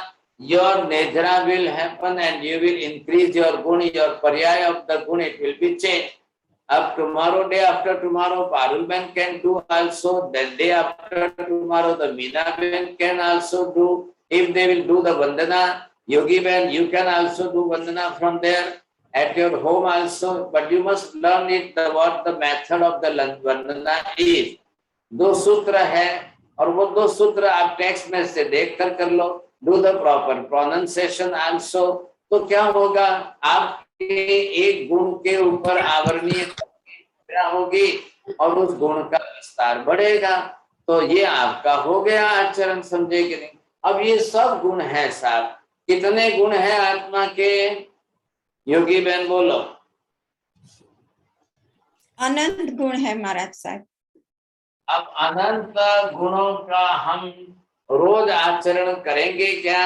Speaker 2: your nedra will happen and you will increase your gun, your paryay of the gun, it will be changed. Up tomorrow, day after tomorrow, Parul Ben can do also. Then day after tomorrow, the Meena Ben can also do. If they will do the Vandana, Yogi Ben, you can also do Vandana from there at your home also. But you must learn it, what the method of the Vandana is. 2 सूत्र है और वो 2 सूत्र आप text में से देख कर लो। Do the proper pronunciation also. तो क्या होगा? आपके एक गुण के ऊपर आवरणीय होगी और उस गुण का विस्तार बढ़ेगा। तो ये आपका हो गया आचरण, समझे कि नहीं? अब ये सब गुण है साहब। कितने गुण है आत्मा के? योगी बहन बोलो।
Speaker 17: अनंत गुण है महाराज साहब।
Speaker 2: अब अनंत गुणों का हम रोज आचरण करेंगे क्या?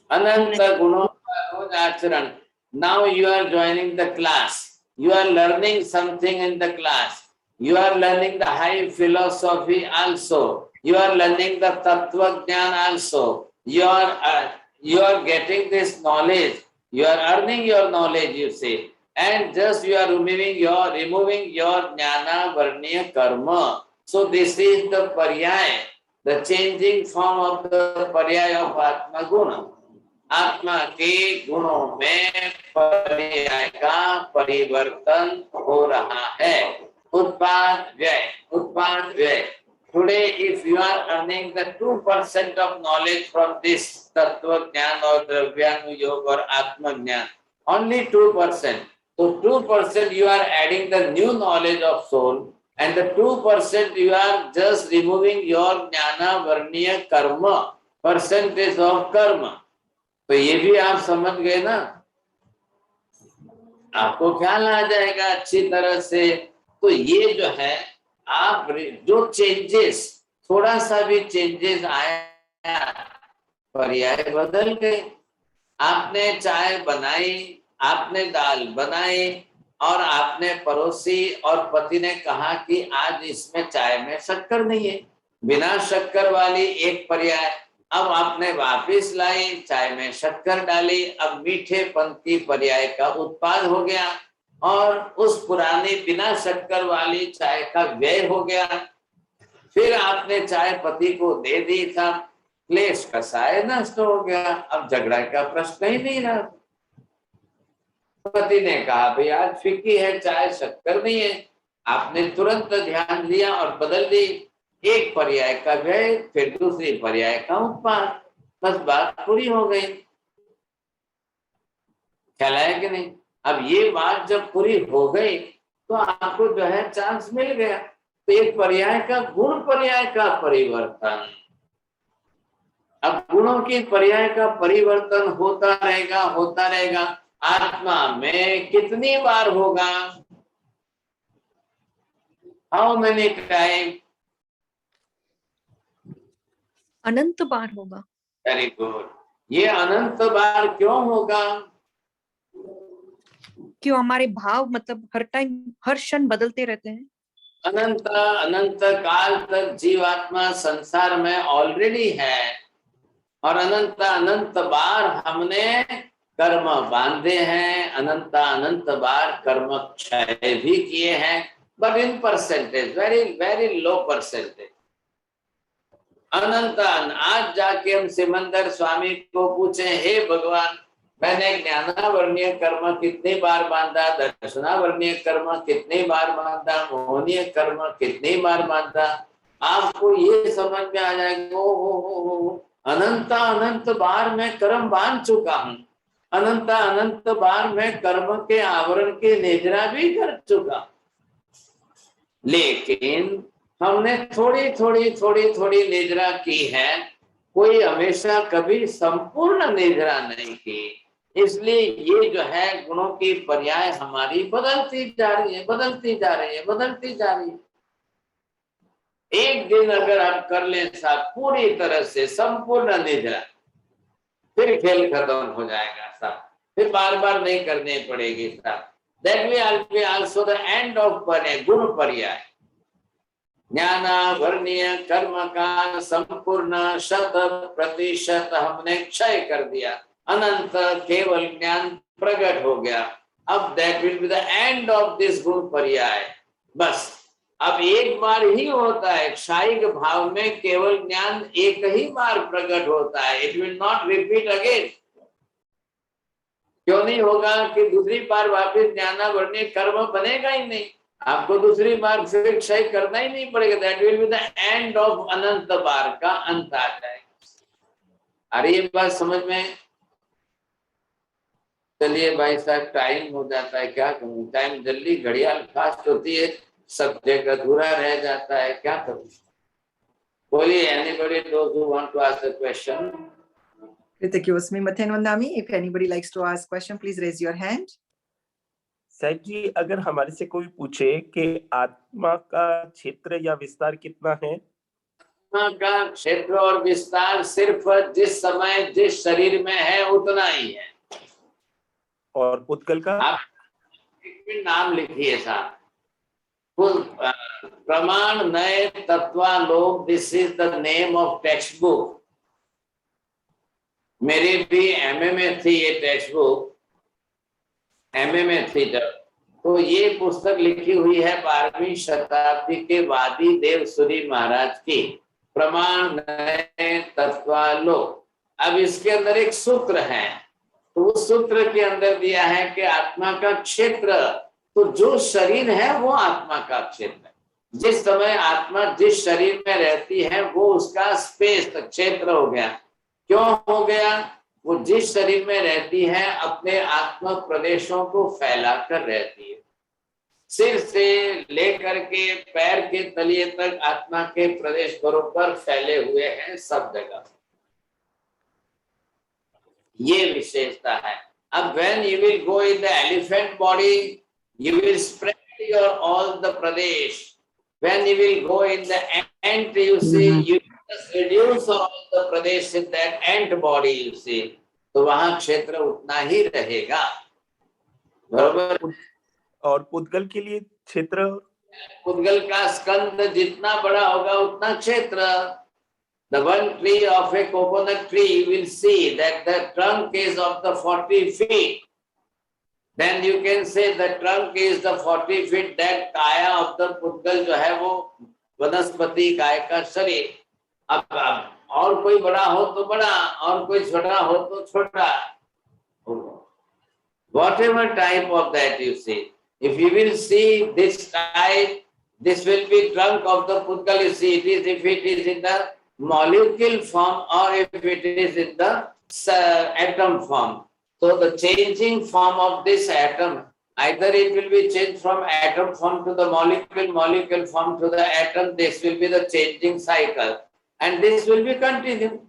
Speaker 2: अनंत गुणों का रोज आचरण. Now you are joining the class. You are learning something in the class. You are learning the high philosophy also. You are learning the tattva jnana also. You are getting this knowledge. You are earning your knowledge, you say, and just you are removing your jnana varniya karma. So this is the paryaya, the changing form of the paryaya of atma guna. आत्मा के गुणों में पर्याय का परिवर्तन हो रहा है. उत्पाद व्यय. Today, if you are earning the 2% of knowledge from this tattva jnana or dravyanu yoga or atma jnana, only 2%. So 2% you are adding the new knowledge of soul, and the 2% you are just removing your jnana varniya karma, percentage of karma. तो ये भी आप समझ गए ना, आपको ख्याल आ जाएगा अच्छी तरह से. तो ये जो है आप जो चेंजेस, थोड़ा सा भी चेंजेस आया, पर्याय बदल गए. आपने चाय बनाई, आपने दाल बनाई और आपने परोसी और पति ने कहा कि आज इसमें चाय में शक्कर नहीं है, बिना शक्कर वाली एक पर्याय. अब आपने वापिस लाई, चाय में शक्कर डाली, अब मीठे पंक्ति पर्याय का उत्पाद हो गया और उस पुरानी बिना शक्कर वाली चाय का व्यय हो गया. फिर आपने चाय पति को दे दी था, क्लेश कसाय नष्ट हो गया. अब झगड़ा का प्रश्न ही नहीं रहा. पति ने कहा भाई आज फीकी है चाय, शक्कर नहीं है. आपने तुरंत ध्यान दिया और बदल दी. एक पर्याय का व्यय, फिर दूसरी पर्याय का उत्पाद, बस बात पूरी हो गई. ख्याल है कि नहीं? अब ये बात जब पूरी हो गई तो आपको जो है चांस मिल गया. तो एक पर्याय का गुण पर्याय का परिवर्तन. अब गुणों की पर्याय का परिवर्तन होता रहेगा. आत्मा में कितनी बार होगा? How many time?
Speaker 11: अनंत बार होगा.
Speaker 2: Very good. ये अनंत बार क्यों होगा?
Speaker 11: क्यों? हमारे भाव मतलब हर टाइम, हर क्षण बदलते रहते हैं.
Speaker 2: अनंत काल तक जीवात्मा संसार में ऑलरेडी है और अनंत बार हमने कर्म बांधे हैं, अनंत बार कर्म क्षय भी किए हैं, but in percentage, very low percentage. अनंत. आज जाके हम सिमंदर स्वामी को पूछे, हे भगवान मैंने ज्ञानावर्णीय कर्म कितनी बार बांधा, दर्शनावर्णीय कर्म कितनी बार बांधा, मोहनीय कर्म कितनी बार बांधा, आपको ये समझ में आ जाएगा ओ अनंत बार मैं कर्म बांध चुका हूँ. अनंत बार मैं कर्म के आवरण की निद्रा भी कर चुका. लेकिन हमने थोड़ी निद्रा की है, कोई हमेशा कभी संपूर्ण निद्रा नहीं की. इसलिए ये जो है गुणों की पर्याय हमारी बदलती जा रही है. एक दिन अगर आप कर ले साहब पूरी तरह से संपूर्ण निद्रा, फिर खेल खत्म हो जाएगा साहब, फिर बार नहीं करने पड़ेगी साहब. That will be also the end of गुण पर्याय. ज्ञानावर्णीय कर्म का संपूर्ण 100% हमने क्षय कर दिया. अनंत केवल ज्ञान प्रकट हो गया. अब that will be the end of this गुण पर्याय. बस अब एक बार ही होता है. क्षायिक भाव में केवल ज्ञान एक ही बार प्रकट होता है. It will not repeat again. क्यों नहीं होगा कि दूसरी बार वापिस ज्ञानावर्णीय कर्म बनेगा ही नहीं. आपको दूसरी बार फिर क्षय करना ही नहीं पड़ेगा. That will be the end of अनंत बार का अंत आ जाएगा. अरे ये बात समझ में? चलिए भाई साहब टाइम हो जाता है, क्या करूं. टाइम जल्दी घड़ियाल फास्ट होती है, सब्जेक्ट अधूरा रह जाता है, क्या करूं. बोलिए anybody those who want to ask a question.
Speaker 14: Kritikosmi Mathen Vandami. If anybody likes to ask question, please raise your hand.
Speaker 13: Sir ji अगर हमारे से कोई पूछे कि आत्मा का क्षेत्र या विस्तार कितना है?
Speaker 2: आत्मा का क्षेत्र और विस्तार सिर्फ जिस समय जिस शरीर में है उतना ही है।
Speaker 13: और पुद्गल का
Speaker 2: आप एक भी नाम लिखिए साहब, प्रमाण नए तत्वालोक, this is the name of text book. मेरी भी एमए में थी ये टेक्स्ट बुक, एमए में थी जब, तो ये पुस्तक लिखी हुई है 12वीं शताब्दी के वादी देवसूरी महाराज की, प्रमाण नए तत्वालोक। अब इसके अंदर एक सूत्र है, तो उस सूत्र के अंदर दिया है कि आत्मा का क्षेत्र, तो जो शरीर है वो आत्मा का क्षेत्र है। जिस समय आत्मा जिस शरीर में रहती है वो उसका स्पेस क्षेत्र हो गया। क्यों हो गया? वो जिस शरीर में रहती है अपने आत्म प्रदेशों को फैला कर रहती है। सिर से लेकर के पैर के तलिए तक आत्मा के प्रदेश बरोबर फैले हुए हैं सब जगह। ये विशेषता है। अब when you will go in the elephant body, you will spread your all the pradesh. When you will go in the ant, you see, you just reduce all the pradesh in that ant body, you see. तो वहां क्षेत्र उतना ही रहेगा, बरोबर।
Speaker 13: और पुद्गल के लिए क्षेत्र,
Speaker 2: पुद्गल का स्कंद जितना बड़ा होगा उतना क्षेत्र। The one tree of a coconut tree, you will see that the trunk is of the 40 feet. Then you can say the trunk is the 40 feet. That kaya of the पुद्गल जो है वो वनस्पति काय का शरीर। अब और कोई बड़ा हो तो बड़ा, और कोई छोटा हो तो छोटा। Whatever type of that you see, if you will see this type, this will be trunk of the puddgal. You see, it is if it is in the molecule form or if it is in the atom form. So the changing form of this atom, either it will be changed from atom form to the molecule, molecule form to the atom. This will be the changing cycle, and this will be continued.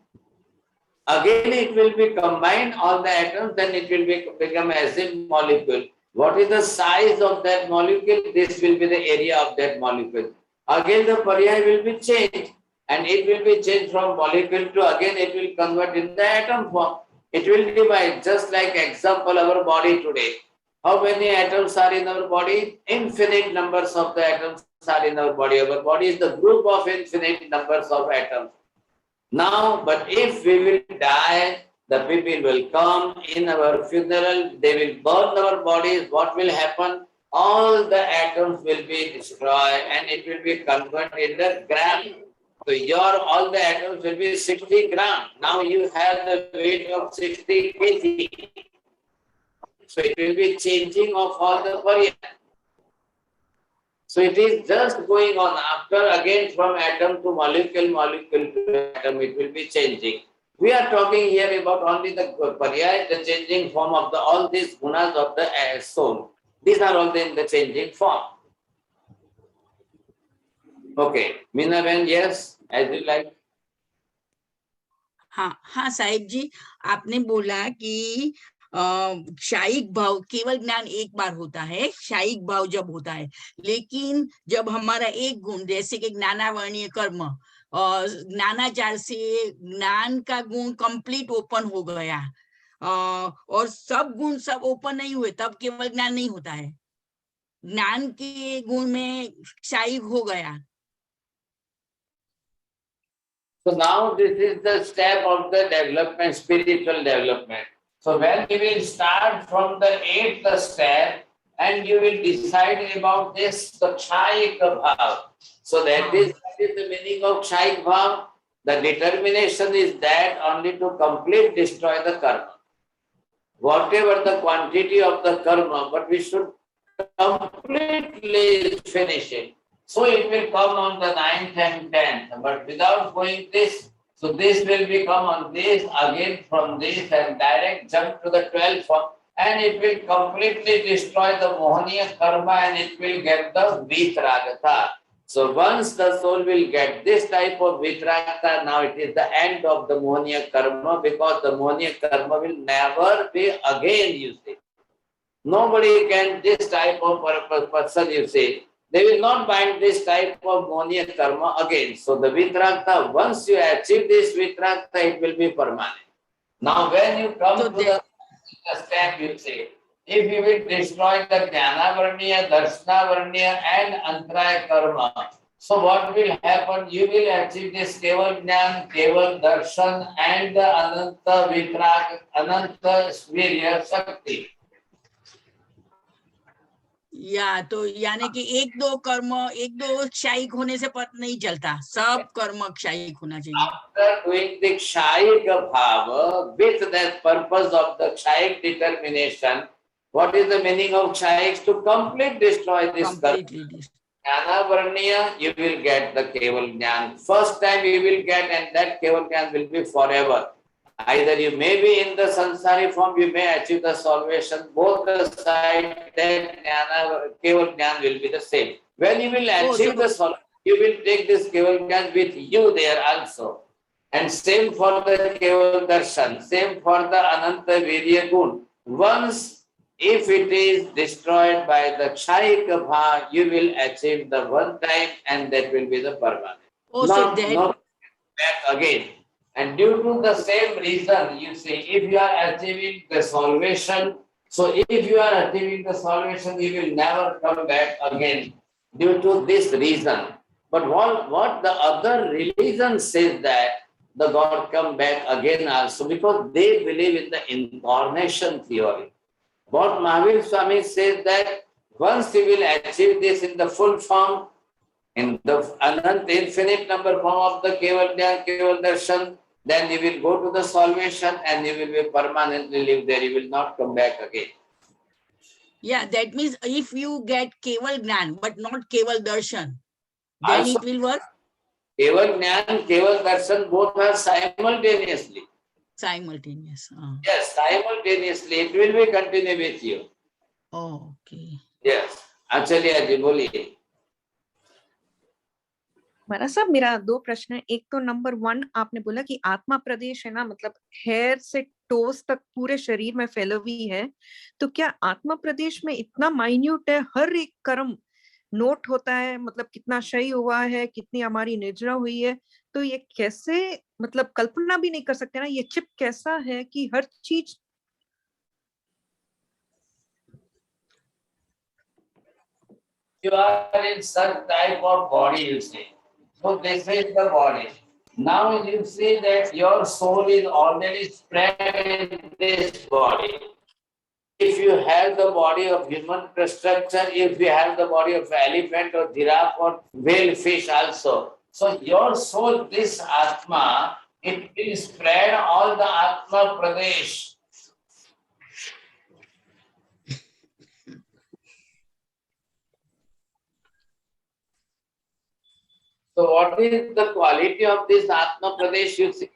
Speaker 2: Again it will be combined, all the atoms, then it will become as a molecule. What is the size of that molecule? This will be the area of that molecule. Again the paryaya will be changed, and it will be changed from molecule to, again it will convert in the atom form. It will divide, just like example our body today. How many atoms are in our body? Infinite numbers of the atoms are in our body. Our body is the group of infinite numbers of atoms. Now, but if we will die, the people will come in our funeral, they will burn our bodies. What will happen? All the atoms will be destroyed and it will be converted in the gram. So all the atoms will be 60 gram. Now you have the weight of 60 kg. So it will be changing of all the paryaya. So it is just going on. After again from atom to molecule, molecule to atom, it will be changing. We are talking here about only the paryaya, the changing form of all these gunas of the soul. These are all in the changing form. Okay, Meena Ben, yes, as you like.
Speaker 7: हाँ हाँ साहिब जी, आपने बोला कि क्षायिक भाव केवल ज्ञान एक बार होता है, क्षायिक भाव जब होता है, लेकिन जब हमारा एक गुण जैसे कि ज्ञानावर्णीय कर्म और ज्ञानाचार से ज्ञान का गुण कंप्लीट ओपन हो गया और सब गुण सब ओपन नहीं हुए, तब केवल ज्ञान नहीं होता है, ज्ञान के गुण में क्षायिक हो गया।
Speaker 2: So now this is the step of the development, spiritual development. So when you will start from the 8th step and you will decide about this, the Kshayik Bhav. So that is the meaning of Kshayik Bhav. The determination is that only to complete destroy the karma. Whatever the quantity of the karma, but we should completely finish it. So it will come on the 9th and 10th, but without going this, so this will become on this, again from this and direct jump to the 12th form, and it will completely destroy the Mohaniya karma and it will get the Vitragata. So once the soul will get this type of Vitragata, now it is the end of the Mohaniya karma, because the Mohaniya karma will never be again, you see. Nobody can, this type of person, you see, they will not bind this type of Moniya karma again. So the Vitrakta, once you achieve this Vitrakta, it will be permanent. Now when you come to the step, you say, if you will destroy the Jnana Varniya, Darshana Varniya and Antaraya karma, so what will happen? You will achieve this Keval Jnana, Keval Darshan and the Ananta Vitrak, Ananta Virya Shakti.
Speaker 7: या तो यानी कि एक दो कर्म, एक दो क्षयिक होने से पता नहीं चलता, सब कर्म क्षयिक होना चाहिए.
Speaker 2: After doing the Kshayika Bhava, with that purpose of the Kshayik determination, what is the meaning of Kshayiks? To completely destroy this karma. Jnana Varniya, you will get the Keval Jnana. First time you will get, and that Keval Jnana will be forever. Either you may be in the Sansari form, you may achieve the salvation. Both the sides, that Jnana, Keval Jnana will be the same. When you will achieve the salvation, you will take this Keval Jnana with you there also. And same for the Keval Darshan, same for the Ananta Virya Gun. Once, if it is destroyed by the Kshayika Bhava, you will achieve the one time and that will be the permanent. Not back again. And due to the same reason, you see, if you are achieving the salvation, so if you are achieving the salvation, you will never come back again due to this reason. But what the other religion says that the God come back again also, because they believe in the incarnation theory. What Mahavir Swami says that once you will achieve this in the full form, in the Anant infinite number form of the Keval Jnana, Keval Darshan, then you will go to the salvation and you will be permanently live there. You will not come back again.
Speaker 7: Yeah, that means if you get Keval Jnana but not Keval Darshan, then
Speaker 2: Also,
Speaker 7: it will work?
Speaker 2: Keval Jnana, Keval Darshan, both are simultaneously.
Speaker 7: Simultaneous.
Speaker 2: Yes, simultaneously. It will be continue with you.
Speaker 7: Oh, okay.
Speaker 2: Yes. Acharya ji, बोलिए.
Speaker 11: महाराज साहब, मेरा दो प्रश्न है. एक तो number 1, आपने बोला कि आत्मा प्रदेश है ना, मतलब हेयर से टोस तक पूरे शरीर में फैला हुई है. तो क्या आत्मा प्रदेश में इतना माइन्यूट है, हर एक कर्म नोट होता है, मतलब कितना क्षय हुआ है, कितनी हमारी निर्जरा हुई है. तो ये कैसे, मतलब कल्पना भी नहीं कर सकते ना, ये चिप कैसा है कि हर चीज.
Speaker 2: You are in some type of body, you see. So this is the body. Now you see that your soul is already spread in this body. If you have the body of human structure, if you have the body of elephant or giraffe or whale fish also, so your soul, this Atma, it will spread all the Atma Pradesh. So what is the quality of this Atma Pradesh? You see,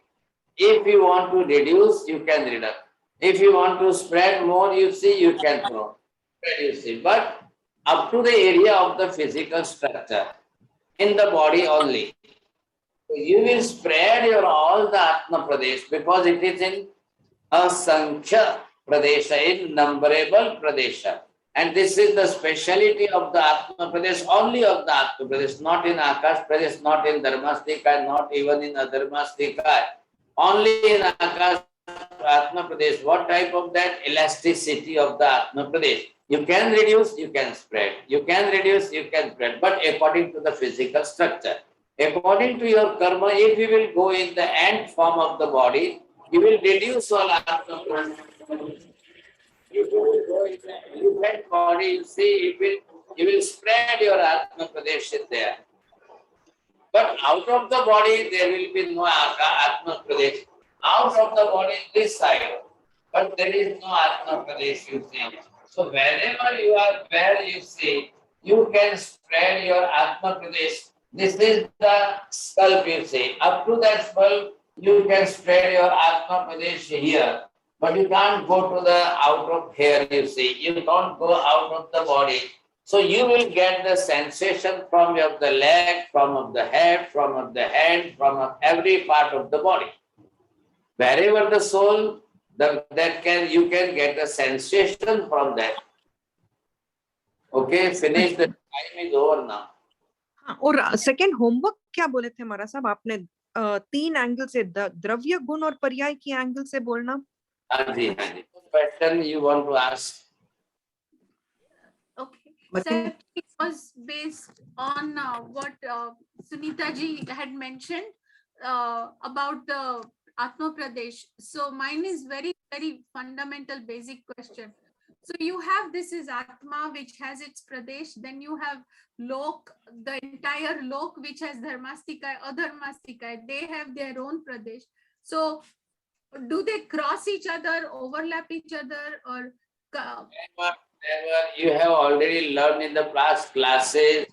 Speaker 2: if you want to reduce, you can reduce. If you want to spread more, you see, you can spread, you see. But up to the area of the physical structure, in the body only. So you will spread your all the Atma Pradesh because it is in Asankhya Pradesha, innumerable Pradesha. And this is the speciality of the Atma Pradesh, only of the Atma Pradesh, not in Akash Pradesh, not in Dharmastika, not even in Adharmastika. Only in Akash Atma Pradesh. What type of that? Elasticity of the Atma Pradesh. You can reduce, you can spread. You can reduce, you can spread, but according to the physical structure. According to your karma, if you will go in the ant form of the body, you will reduce all Atma Pradesh. If you will go in the elephant body, you see, you will spread your Atma Pradesh there. But out of the body, there will be no Atma Pradesh. Out of the body, this side, but there is no Atma Pradesh, you see. So wherever you are, where you see, you can spread your Atma Pradesh. This is the scalp, you see. Up to that scalp, you can spread your Atma Pradesh here. But you can't go to the out of here, you see. You don't go out of the body. So you will get the sensation from the leg, from of the head, from of the hand, from of every part of the body. Wherever the soul, you can get the sensation from that. Okay. Okay, finish. The time is over now.
Speaker 11: हाँ, और second homework क्या बोले थे महाराज साहब आपने? 3 angle से, द्रव्य, गुण और पर्याय की एंगल से बोलना।
Speaker 2: हाँ जी, हाँ जी। Question you want to ask?
Speaker 3: Okay. Sir, it was based on what Sunita ji had mentioned about the Atma Pradesh. So mine is very, very fundamental basic question. So you have, this is Atma which has its Pradesh, then you have Lok, the entire Lok which has Dharmastika, Adharmastika, they have their own Pradesh. So do they cross each other, overlap each other, or?
Speaker 2: Whatever you have already learned in the past classes,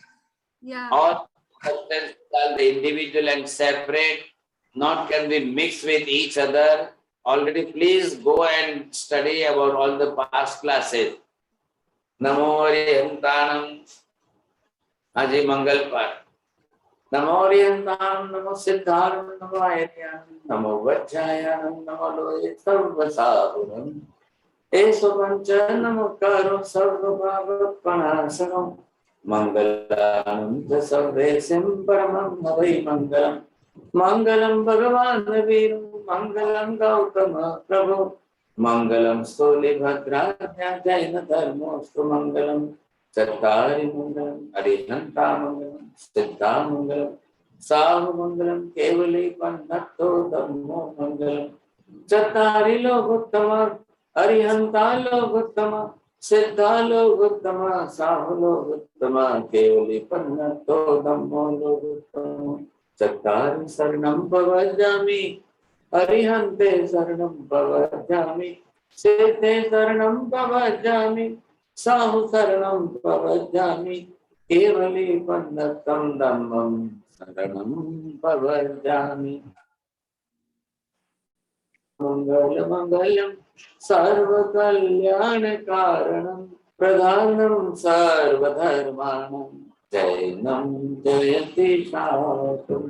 Speaker 3: Yeah.
Speaker 2: all substances are the individual and separate, not can be mixed with each other. Already, please go and study about all the past classes. Namo Arihantanam, Aji Mangal Par. Namo Arihantanam, Namo Siddharam, Namo Ayatyanam, Namo Vajjayanam, Namo Loye Sarvasahuram. Eso pancha namakaro sarvabhavapanasam mangalanam sarvesim paramam havai mangalam mangalam bhagavan viru mangalam gautama prabhu mangalam stoli bhadranya jaina dharmostu mangalam chattari mangalam arihanta mangalam siddha mangalam sahu mangalam kevali pannatto dhammo mangalam chattari lokuttama Arihanta Lokuttama, Siddha Lokuttama, Sahu Lokuttama, Kevali Pannato Dhammo Lokuttama, Chattari Saranam Pavajjami, Arihante Saranam Pavajjami, Siddhe Saranam Pavajjami, Sahu Saranam Pavajjami, Kevali Pannatam Dhammam Saranam Pavajjami. Mangala Mangalam Sarva Kalyana Karanam Pradhanam Sarva Dharmanam Jainam Jayati Shatum